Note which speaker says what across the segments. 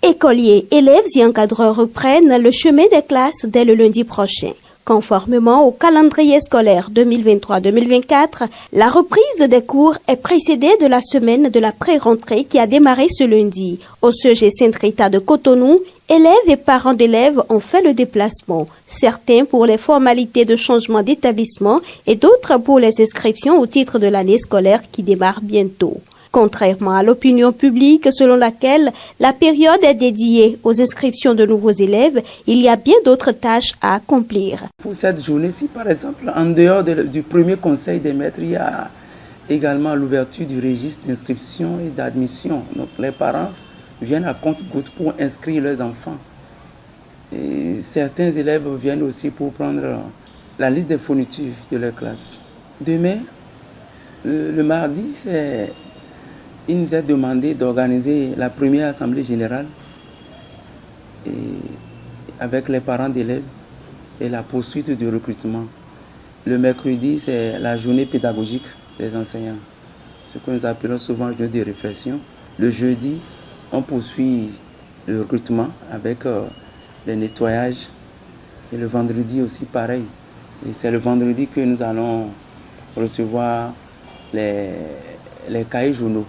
Speaker 1: Écoliers, élèves et encadreurs reprennent le chemin des classes dès le lundi prochain. Conformément au calendrier scolaire 2023-2024, la reprise des cours est précédée de la semaine de la pré-rentrée qui a démarré ce lundi. Au CEG Sainte-Rita de Cotonou, élèves et parents d'élèves ont fait le déplacement, certains pour les formalités de changement d'établissement et d'autres pour les inscriptions au titre de l'année scolaire qui démarre bientôt. Contrairement à l'opinion publique selon laquelle la période est dédiée aux inscriptions de nouveaux élèves, il y a bien d'autres tâches à accomplir.
Speaker 2: Pour cette journée-ci, par exemple, en dehors du premier conseil des maîtres, il y a également l'ouverture du registre d'inscription et d'admission. Donc les parents viennent à compte-gouttes pour inscrire leurs enfants. Et certains élèves viennent aussi pour prendre la liste des fournitures de leur classe. Demain, le mardi, il nous est demandé d'organiser la première assemblée générale avec les parents d'élèves et la poursuite du recrutement. Le mercredi, c'est la journée pédagogique des enseignants, ce que nous appelons souvent journée de réflexion. Le jeudi, on poursuit le recrutement avec les nettoyages et le vendredi aussi pareil. Et c'est le vendredi que nous allons recevoir les cahiers journaux,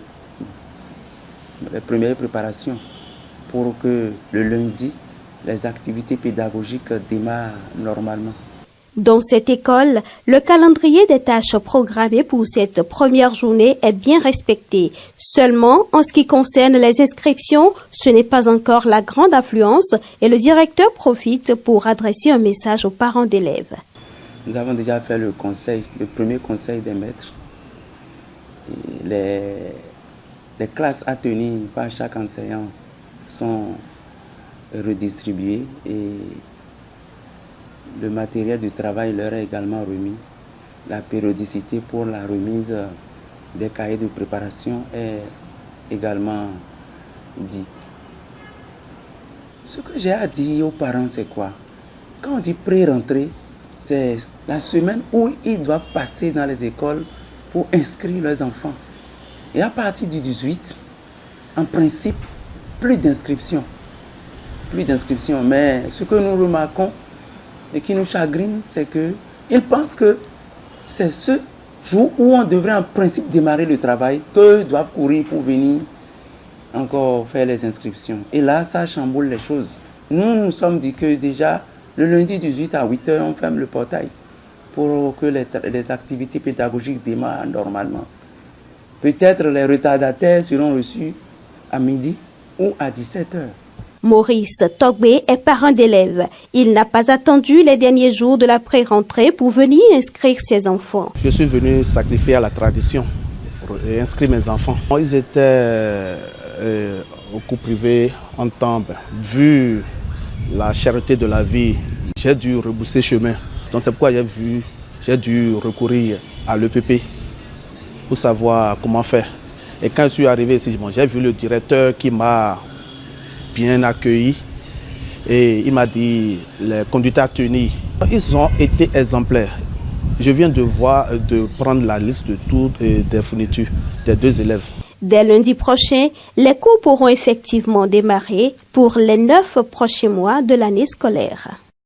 Speaker 2: les premières préparations pour que le lundi, les activités pédagogiques démarrent normalement.
Speaker 1: Dans cette école, le calendrier des tâches programmées pour cette première journée est bien respecté. Seulement, en ce qui concerne les inscriptions, ce n'est pas encore la grande affluence et le directeur profite pour adresser un message aux parents d'élèves.
Speaker 2: Nous avons déjà fait le premier conseil des maîtres. Les classes à tenir par chaque enseignant sont redistribuées et le matériel du travail leur est également remis. La périodicité pour la remise des cahiers de préparation est également dite. Ce que j'ai à dire aux parents, c'est quoi? Quand on dit pré-rentrée, c'est la semaine où ils doivent passer dans les écoles pour inscrire leurs enfants. Et à partir du 18, en principe, plus d'inscriptions. Mais ce que nous remarquons et qui nous chagrine, c'est qu'ils pensent que c'est ce jour où on devrait en principe démarrer le travail, qu'eux doivent courir pour venir encore faire les inscriptions. Et là, ça chamboule les choses. Nous sommes dit que déjà, le lundi 18 à 8h, on ferme le portail pour que les activités pédagogiques démarrent normalement. Peut-être les retardataires seront reçus à midi ou à 17h.
Speaker 1: Maurice Togbé est parent d'élèves. Il n'a pas attendu les derniers jours de la pré-rentrée pour venir inscrire ses enfants.
Speaker 3: Je suis venu sacrifier à la tradition et inscrire mes enfants. Ils étaient au cours privé en temps. Vu la cherté de la vie, j'ai dû rebousser chemin. Donc c'est pourquoi j'ai dû recourir à l'EPP pour savoir comment faire. Et quand je suis arrivé ici, j'ai vu le directeur qui m'a bien accueilli et il m'a dit les conduites à tenir. Ils ont été exemplaires. Je viens de prendre la liste de toutes des fournitures des 2 élèves.
Speaker 1: Dès lundi prochain, les cours pourront effectivement démarrer pour les 9 prochains mois de l'année scolaire.